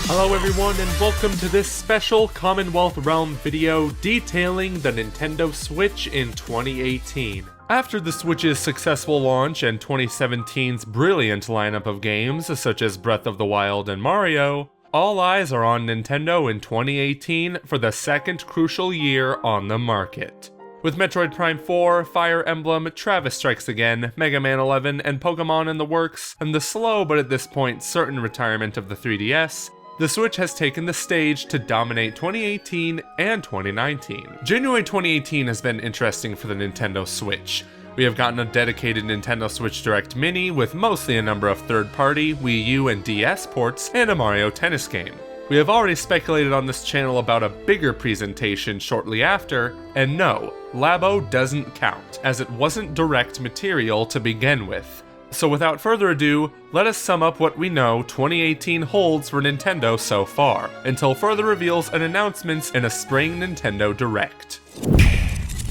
Hello everyone and welcome to this special Commonwealth Realm video detailing the Nintendo Switch in 2018. After the Switch's successful launch and 2017's brilliant lineup of games such as Breath of the Wild and Mario, all eyes are on Nintendo in 2018 for the second crucial year on the market. With Metroid Prime 4, Fire Emblem, Travis Strikes Again, Mega Man 11, and Pokemon in the works, and the slow but at this point certain retirement of the 3DS, the Switch has taken the stage to dominate 2018 and 2019. January 2018 has been interesting for the Nintendo Switch. We have gotten a dedicated Nintendo Switch Direct Mini with mostly a number of third-party, Wii U and DS ports, and a Mario Tennis game. We have already speculated on this channel about a bigger presentation shortly after, and no, Labo doesn't count, as it wasn't direct material to begin with. So without further ado, let us sum up what we know 2018 holds for Nintendo so far, until further reveals and announcements in a spring Nintendo Direct.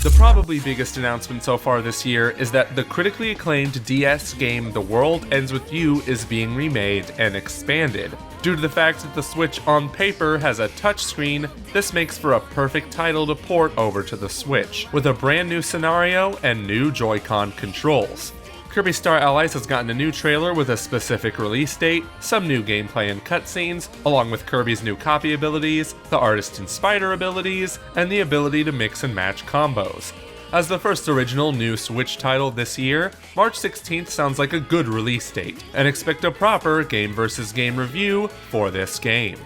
The probably biggest announcement so far this year is that the critically acclaimed DS game The World Ends With You is being remade and expanded. Due to the fact that the Switch on paper has a touchscreen, this makes for a perfect title to port over to the Switch, with a brand new scenario and new Joy-Con controls. Kirby Star Allies has gotten a new trailer with a specific release date, some new gameplay and cutscenes, along with Kirby's new copy abilities, the Artist and Spider abilities, and the ability to mix and match combos. As the first original new Switch title this year, March 16th sounds like a good release date, and expect a proper game vs. game review for this game.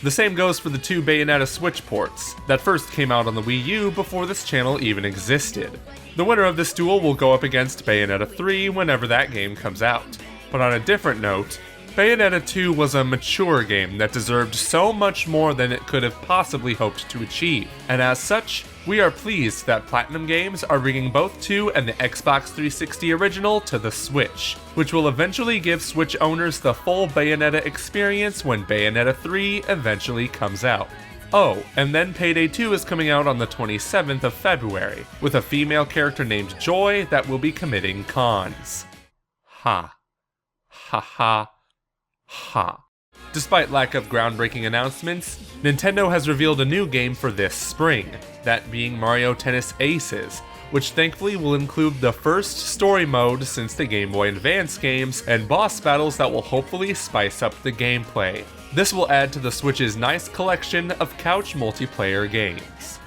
The same goes for the two Bayonetta Switch ports, that first came out on the Wii U before this channel even existed. The winner of this duel will go up against Bayonetta 3 whenever that game comes out. But on a different note, Bayonetta 2 was a mature game that deserved so much more than it could have possibly hoped to achieve, and as such, we are pleased that Platinum Games are bringing both 2 and the Xbox 360 original to the Switch, which will eventually give Switch owners the full Bayonetta experience when Bayonetta 3 eventually comes out. Oh, and then Payday 2 is coming out on the 27th of February, with a female character named Joy that will be committing cons. Ha. Ha ha. Ha. Despite lack of groundbreaking announcements, Nintendo has revealed a new game for this spring, that being Mario Tennis Aces, which thankfully will include the first story mode since the Game Boy Advance games, and boss battles that will hopefully spice up the gameplay. This will add to the Switch's nice collection of couch multiplayer games.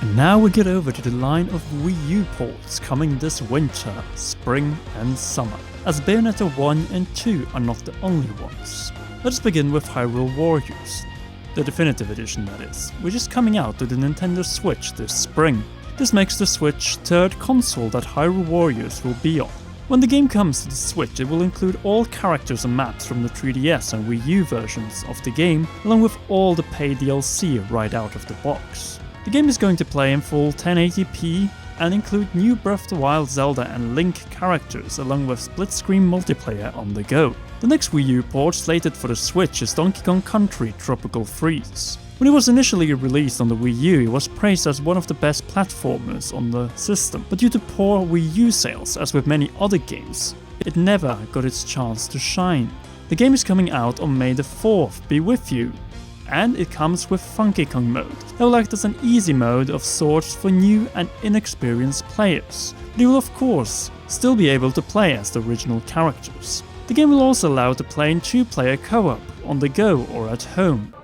And now we get over to the line of Wii U ports coming this winter, spring and summer, as Bayonetta 1 and 2 are not the only ones. Let's begin with Hyrule Warriors, the definitive edition that is, which is coming out to the Nintendo Switch this spring. This makes the Switch third console that Hyrule Warriors will be on. When the game comes to the Switch, it will include all characters and maps from the 3DS and Wii U versions of the game, along with all the paid DLC right out of the box. The game is going to play in full 1080p and include new Breath of the Wild, Zelda and Link characters, along with split-screen multiplayer on the go. The next Wii U port slated for the Switch is Donkey Kong Country Tropical Freeze. When it was initially released on the Wii U, it was praised as one of the best platformers on the system, but due to poor Wii U sales, as with many other games, it never got its chance to shine. The game is coming out on May the 4th, be with you, and it comes with Funky Kong mode, that will act as an easy mode of sorts for new and inexperienced players, but you will of course still be able to play as the original characters. The game will also allow to play in 2-player co-op, on the go or at home.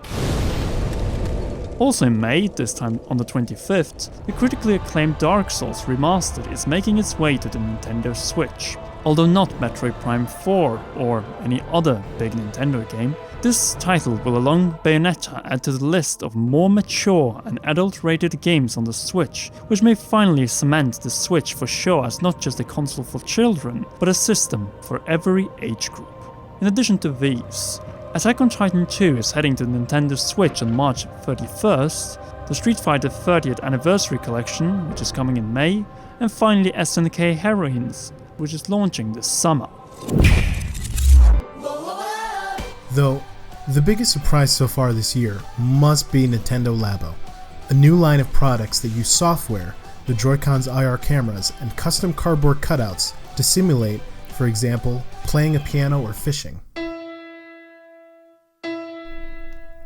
Also in May, this time on the 25th, the critically acclaimed Dark Souls Remastered is making its way to the Nintendo Switch. Although not Metroid Prime 4 or any other big Nintendo game, this title will, along Bayonetta, add to the list of more mature and adult-rated games on the Switch, which may finally cement the Switch for sure as not just a console for children, but a system for every age group. In addition to these, Attack on Titan 2 is heading to the Nintendo Switch on March 31st, the Street Fighter 30th Anniversary Collection, which is coming in May, and finally SNK Heroines, which is launching this summer. Though, the biggest surprise so far this year must be Nintendo Labo, a new line of products that use software, the Joy-Con's IR cameras, and custom cardboard cutouts to simulate, for example, playing a piano or fishing.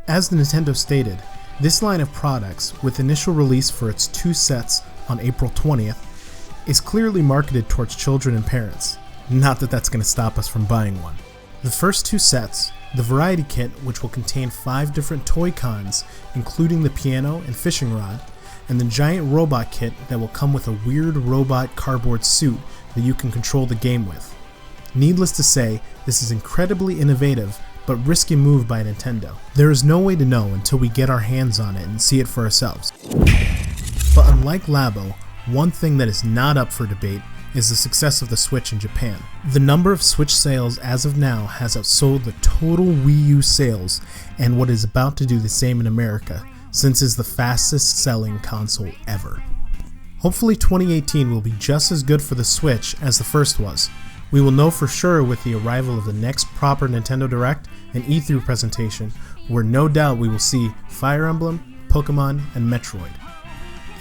As Nintendo stated, this line of products, with initial release for its 2 sets on April 20th, is clearly marketed towards children and parents. Not that that's going to stop us from buying one. The first 2 sets, the Variety Kit, which will contain 5 different toy cons, including the piano and fishing rod, and the Giant Robot Kit that will come with a weird robot cardboard suit that you can control the game with. Needless to say, this is incredibly innovative, but risky move by Nintendo. There is no way to know until we get our hands on it and see it for ourselves. But unlike Labo, one thing that is not up for debate is the success of the Switch in Japan. The number of Switch sales as of now has outsold the total Wii U sales, and what is about to do the same in America, since it's the fastest selling console ever. Hopefully 2018 will be just as good for the Switch as the first was. We will know for sure with the arrival of the next proper Nintendo Direct and E3 presentation, where no doubt we will see Fire Emblem, Pokemon, and Metroid.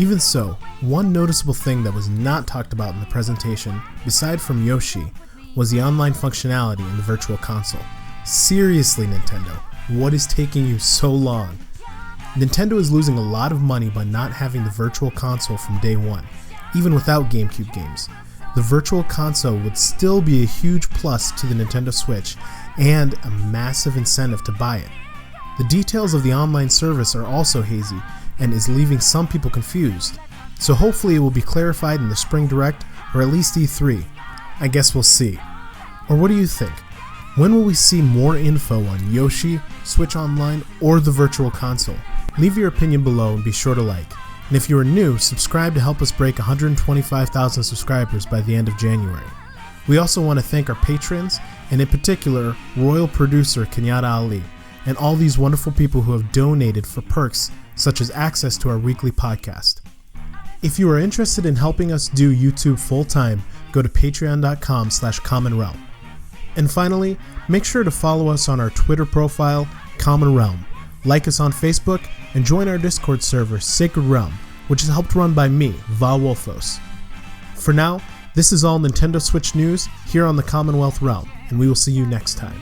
Even so, one noticeable thing that was not talked about in the presentation, aside from Yoshi, was the online functionality in the Virtual Console. Seriously, Nintendo, what is taking you so long? Nintendo is losing a lot of money by not having the Virtual Console from day one, even without GameCube games. The Virtual Console would still be a huge plus to the Nintendo Switch and a massive incentive to buy it. The details of the online service are also hazy and is leaving some people confused, so hopefully it will be clarified in the Spring Direct or at least E3. I guess we'll see. Or what do you think? When will we see more info on Yoshi, Switch Online, or the Virtual Console? Leave your opinion below and be sure to like. And if you are new, subscribe to help us break 125,000 subscribers by the end of January. We also want to thank our patrons, and in particular, Royal Producer Kenyatta Ali, and all these wonderful people who have donated for perks such as access to our weekly podcast. If you are interested in helping us do YouTube full-time, go to patreon.com/commonrealm. And finally, make sure to follow us on our Twitter profile, Common Realm, like us on Facebook, and join our Discord server, Sacred Realm, which is helped run by me, Va Wolfos. For now, this is all Nintendo Switch news here on the Commonwealth Realm, and we will see you next time.